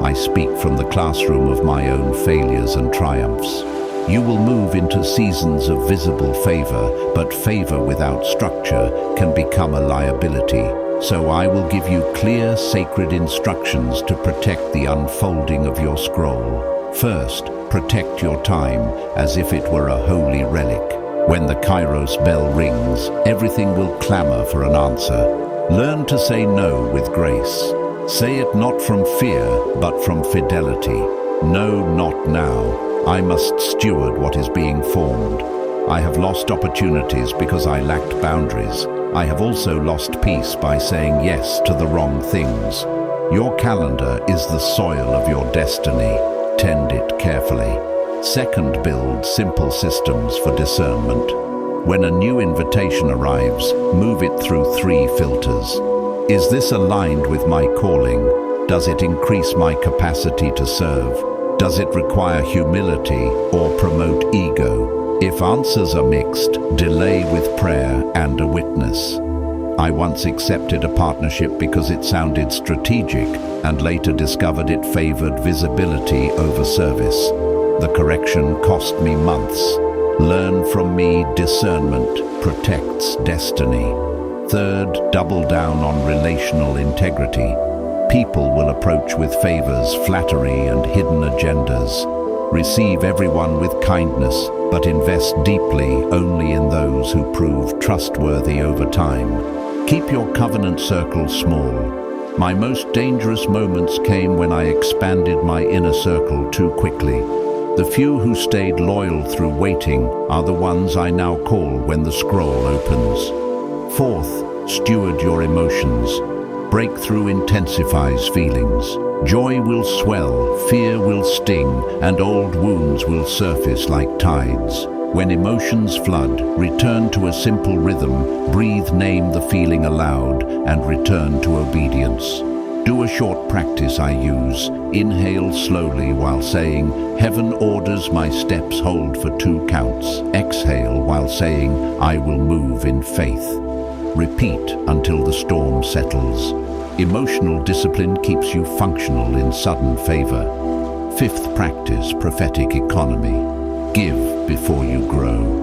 I speak from the classroom of my own failures and triumphs. You will move into seasons of visible favor, but favor without structure can become a liability. So I will give you clear, sacred instructions to protect the unfolding of your scroll. First, protect your time as if it were a holy relic. When the Kairos bell rings, everything will clamor for an answer. Learn to say no with grace. Say it not from fear, but from fidelity. No, not now. I must steward what is being formed. I have lost opportunities because I lacked boundaries. I have also lost peace by saying yes to the wrong things. Your calendar is the soil of your destiny. Tend it carefully. Second, build simple systems for discernment. When a new invitation arrives, move it through 3 filters. Is this aligned with my calling? Does it increase my capacity to serve? Does it require humility or promote ego? If answers are mixed, delay with prayer and a witness. I once accepted a partnership because it sounded strategic and later discovered it favored visibility over service. The correction cost me months. Learn from me, discernment protects destiny. Third, double down on relational integrity. People will approach with favors, flattery, and hidden agendas. Receive everyone with kindness, but invest deeply only in those who prove trustworthy over time. Keep your covenant circle small. My most dangerous moments came when I expanded my inner circle too quickly. The few who stayed loyal through waiting are the ones I now call when the scroll opens. Fourth, steward your emotions. Breakthrough intensifies feelings. Joy will swell, fear will sting, and old wounds will surface like tides. When emotions flood, return to a simple rhythm, breathe, name the feeling aloud, and return to obedience. Do a short practice I use. Inhale slowly while saying, "Heaven orders my steps, hold for 2 counts." Exhale while saying, "I will move in faith." Repeat until the storm settles. Emotional discipline keeps you functional in sudden favor. Fifth practice, prophetic economy. Give before you grow.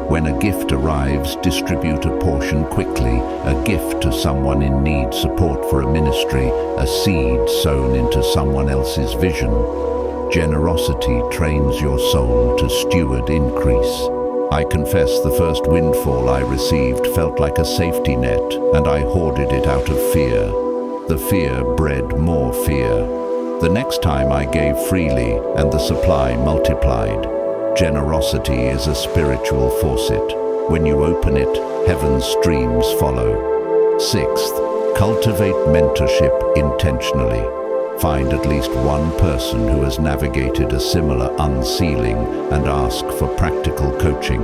When a gift arrives, distribute a portion quickly. A gift to someone in need, support for a ministry, a seed sown into someone else's vision. Generosity trains your soul to steward increase. I confess the first windfall I received felt like a safety net, and I hoarded it out of fear. The fear bred more fear. The next time I gave freely, and the supply multiplied. Generosity is a spiritual faucet. When you open it, heaven's streams follow. Sixth, cultivate mentorship intentionally. Find at least one person who has navigated a similar unsealing and ask for practical coaching.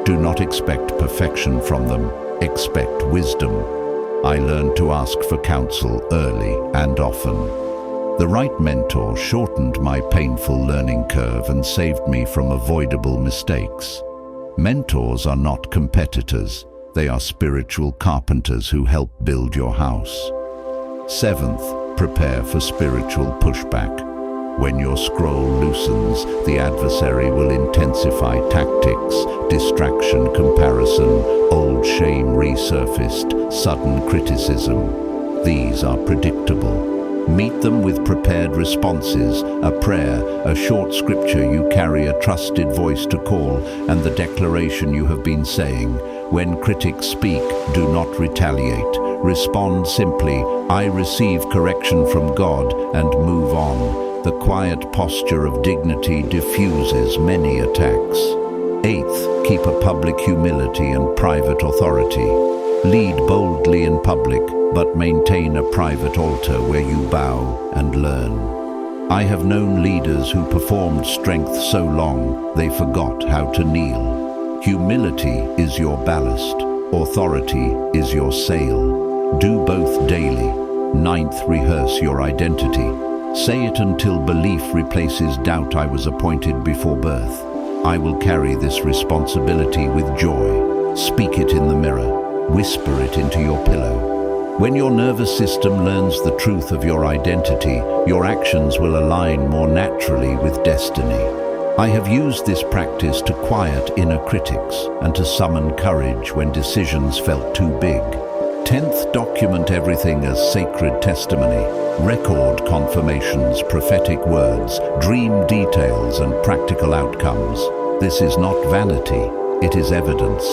Do not expect perfection from them, expect wisdom. I learned to ask for counsel early and often. The right mentor shortened my painful learning curve and saved me from avoidable mistakes. Mentors are not competitors. They are spiritual carpenters who help build your house. Seventh, prepare for spiritual pushback. When your scroll loosens, the adversary will intensify tactics, distraction, comparison, old shame resurfaced, sudden criticism. These are predictable. Meet them with prepared responses, a prayer, a short scripture you carry, a trusted voice to call, and the declaration you have been saying. When critics speak, do not retaliate. Respond simply, "I receive correction from God," and move on. The quiet posture of dignity diffuses many attacks. Eighth, keep a public humility and private authority. Lead boldly in public, but maintain a private altar where you bow and learn. I have known leaders who performed strength so long they forgot how to kneel. Humility is your ballast. Authority is your sail. Do both daily. Ninth, rehearse your identity. Say it until belief replaces doubt. I was appointed before birth. I will carry this responsibility with joy. Speak it in the mirror. Whisper it into your pillow. When your nervous system learns the truth of your identity, your actions will align more naturally with destiny. I have used this practice to quiet inner critics and to summon courage when decisions felt too big. 10th, document everything as sacred testimony. Record confirmations, prophetic words, dream details, and practical outcomes. This is not vanity, it is evidence.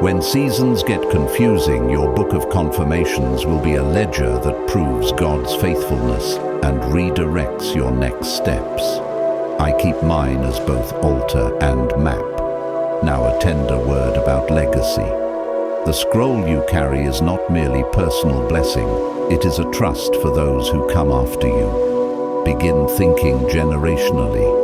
When seasons get confusing, your book of confirmations will be a ledger that proves God's faithfulness and redirects your next steps. I keep mine as both altar and map. Now a tender word about legacy. The scroll you carry is not merely personal blessing, it is a trust for those who come after you. Begin thinking generationally.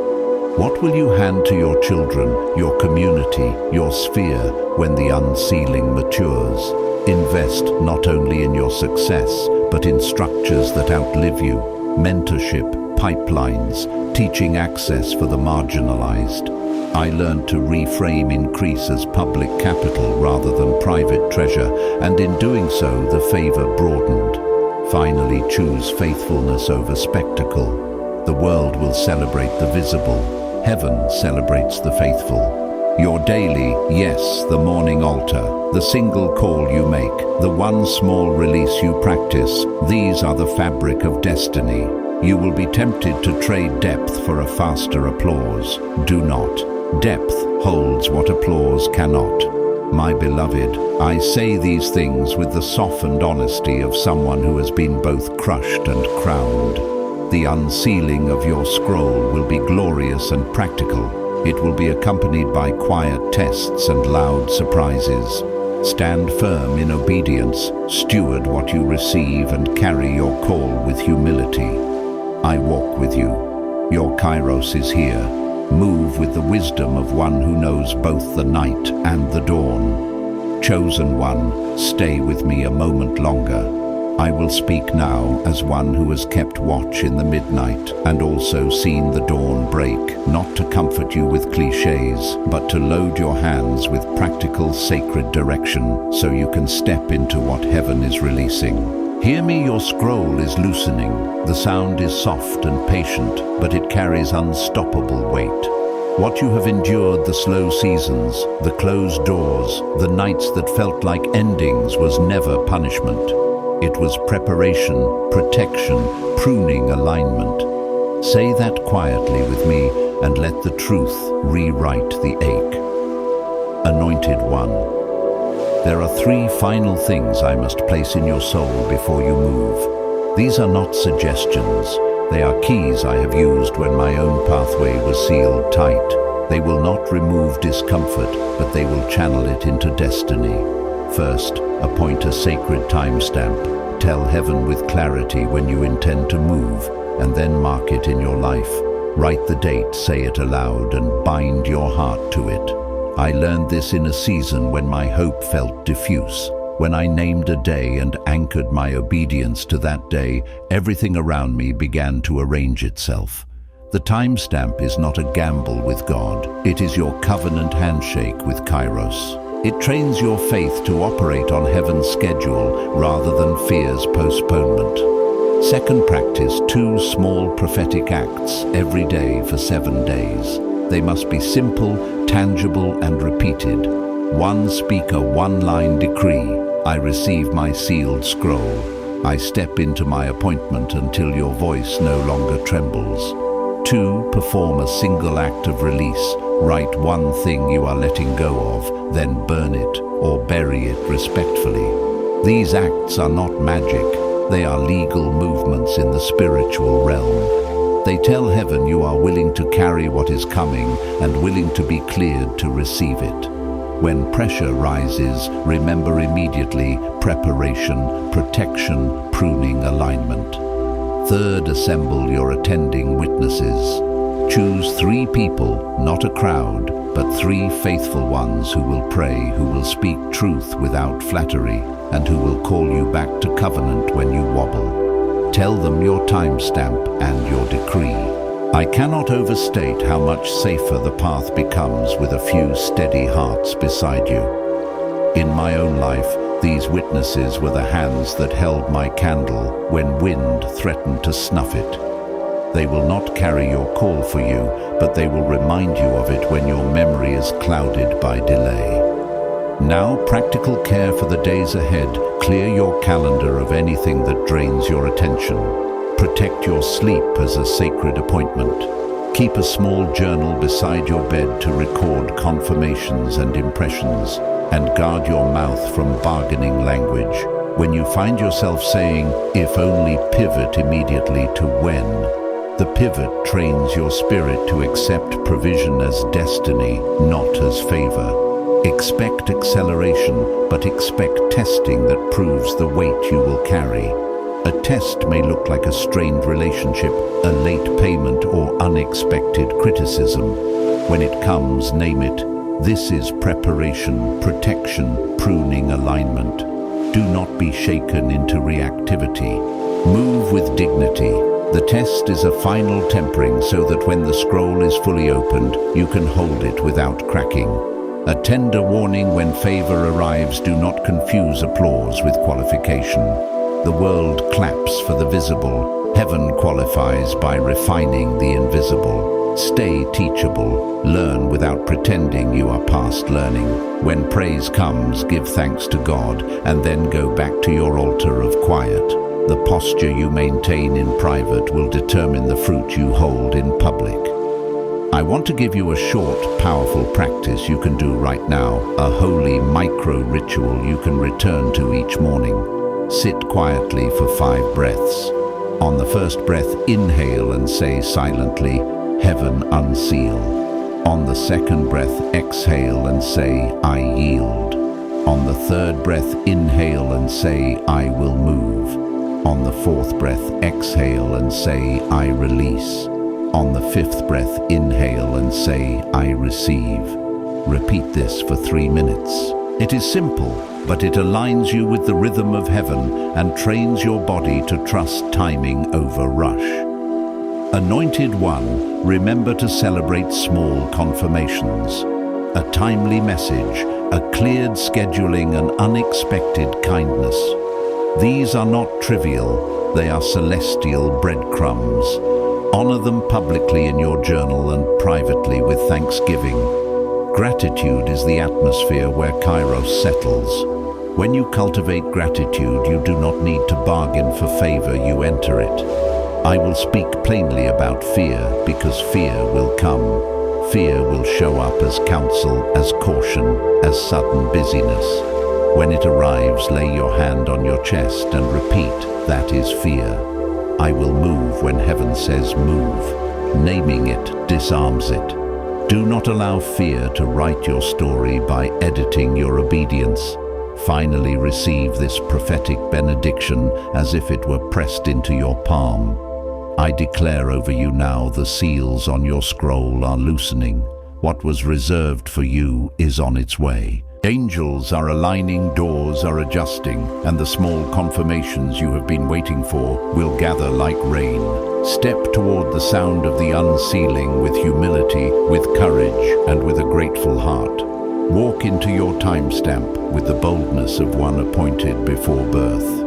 What will you hand to your children, your community, your sphere when the unsealing matures? Invest not only in your success, but in structures that outlive you. Mentorship, pipelines, teaching access for the marginalized. I learned to reframe increase as public capital rather than private treasure, and in doing so, the favor broadened. Finally, choose faithfulness over spectacle. The world will celebrate the visible. Heaven celebrates the faithful. Your daily, yes, the morning altar, the single call you make, the one small release you practice, these are the fabric of destiny. You will be tempted to trade depth for a faster applause. Do not. Depth holds what applause cannot. My beloved, I say these things with the softened honesty of someone who has been both crushed and crowned. The unsealing of your scroll will be glorious and practical. It will be accompanied by quiet tests and loud surprises. Stand firm in obedience, steward what you receive, and carry your call with humility. I walk with you. Your Kairos is here. Move with the wisdom of one who knows both the night and the dawn. Chosen one, stay with me a moment longer. I will speak now as one who has kept watch in the midnight and also seen the dawn break, not to comfort you with cliches, but to load your hands with practical sacred direction so you can step into what heaven is releasing. Hear me, your scroll is loosening. The sound is soft and patient, but it carries unstoppable weight. What you have endured, the slow seasons, the closed doors, the nights that felt like endings, was never punishment. It was preparation, protection, pruning, alignment. Say that quietly with me and let the truth rewrite the ache. Anointed one. There are 3 final things I must place in your soul before you move. These are not suggestions. They are keys I have used when my own pathway was sealed tight. They will not remove discomfort, but they will channel it into destiny. First, appoint a sacred timestamp. Tell heaven with clarity when you intend to move, and then mark it in your life. Write the date, say it aloud, and bind your heart to it. I learned this in a season when my hope felt diffuse. When I named a day and anchored my obedience to that day, everything around me began to arrange itself. The timestamp is not a gamble with God. It is your covenant handshake with Kairos. It trains your faith to operate on heaven's schedule rather than fear's postponement. Second, practice 2 small prophetic acts every day for 7 days. They must be simple, tangible, and repeated. 1, speak a one-line decree. I receive my sealed scroll. I step into my appointment until your voice no longer trembles. 2, perform a single act of release. Write one thing you are letting go of, then burn it or bury it respectfully. These acts are not magic. They are legal movements in the spiritual realm. They tell heaven you are willing to carry what is coming and willing to be cleared to receive it. When pressure rises, remember immediately: preparation, protection, pruning, alignment. Third, assemble your attending witnesses. Choose 3 people, not a crowd, but 3 faithful ones who will pray, who will speak truth without flattery, and who will call you back to covenant when you wobble. Tell them your timestamp and your decree. I cannot overstate how much safer the path becomes with a few steady hearts beside you. In my own life, These witnesses were the hands that held my candle when wind threatened to snuff it. They will not carry your call for you, but they will remind you of it when your memory is clouded by delay. Now, practical care for the days ahead. Clear your calendar of anything that drains your attention. Protect your sleep as a sacred appointment. Keep a small journal beside your bed to record confirmations and impressions, and guard your mouth from bargaining language. When you find yourself saying, "if only," pivot immediately to "when." The pivot trains your spirit to accept provision as destiny, not as favor. Expect acceleration, but expect testing that proves the weight you will carry. A test may look like a strained relationship, a late payment, or unexpected criticism. When it comes, name it. This is preparation, protection, pruning, alignment. Do not be shaken into reactivity. Move with dignity. The test is a final tempering so that when the scroll is fully opened, you can hold it without cracking. A tender warning: when favor arrives, do not confuse applause with qualification. The world claps for the visible. Heaven qualifies by refining the invisible. Stay teachable. Learn without pretending you are past learning. When praise comes, give thanks to God, and then go back to your altar of quiet. The posture you maintain in private will determine the fruit you hold in public. I want to give you a short, powerful practice you can do right now, a holy micro-ritual you can return to each morning. Sit quietly for 5 breaths. On the first breath, inhale and say silently, "Heaven unseal." On the second breath, exhale and say, "I yield." On the third breath, inhale and say, "I will move." On the fourth breath, exhale and say, "I release." On the fifth breath, inhale and say, "I receive." Repeat this for 3 minutes. It is simple, but it aligns you with the rhythm of heaven and trains your body to trust timing over rush. Anointed One, remember to celebrate small confirmations. A timely message, a cleared scheduling, and unexpected kindness. These are not trivial, they are celestial breadcrumbs. Honor them publicly in your journal and privately with thanksgiving. Gratitude is the atmosphere where Kairos settles. When you cultivate gratitude, you do not need to bargain for favor, you enter it. I will speak plainly about fear, because fear will come. Fear will show up as counsel, as caution, as sudden busyness. When it arrives, lay your hand on your chest and repeat, "That is fear." I will move when heaven says move. Naming it disarms it. Do not allow fear to write your story by editing your obedience. Finally, receive this prophetic benediction as if it were pressed into your palm. I declare over you now, the seals on your scroll are loosening. What was reserved for you is on its way. Angels are aligning, doors are adjusting, and the small confirmations you have been waiting for will gather like rain. Step toward the sound of the unsealing with humility, with courage, and with a grateful heart. Walk into your timestamp with the boldness of one appointed before birth.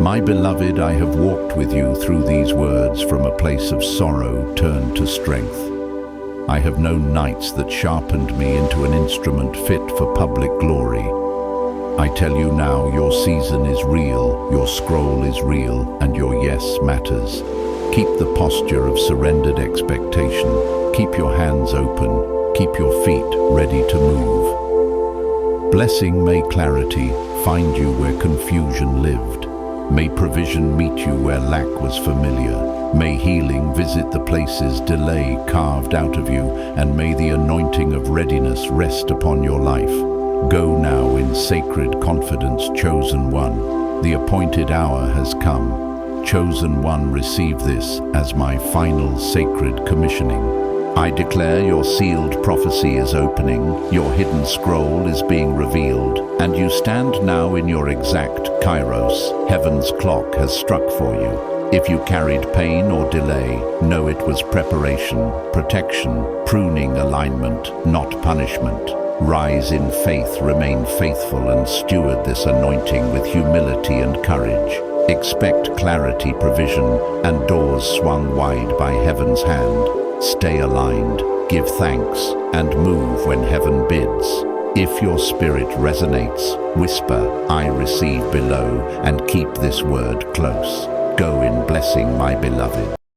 My beloved, I have walked with you through these words from a place of sorrow turned to strength. I have known nights that sharpened me into an instrument fit for public glory. I tell you now, your season is real, your scroll is real, and your yes matters. Keep the posture of surrendered expectation. Keep your hands open. Keep your feet ready to move. Blessing may clarity find you where confusion lived. May provision meet you where lack was familiar. May healing visit the places delay carved out of you, and may the anointing of readiness rest upon your life. Go now in sacred confidence, chosen one. The appointed hour has come. Chosen one, receive this as my final sacred commissioning. I declare your sealed prophecy is opening, your hidden scroll is being revealed, and you stand now in your exact Kairos. Heaven's clock has struck for you. If you carried pain or delay, know it was preparation, protection, pruning, alignment, not punishment. Rise in faith, remain faithful, and steward this anointing with humility and courage. Expect clarity, provision, and doors swung wide by heaven's hand. Stay aligned, give thanks, and move when heaven bids. If your spirit resonates, whisper, "I receive" below, and keep this word close. Go in blessing, my beloved.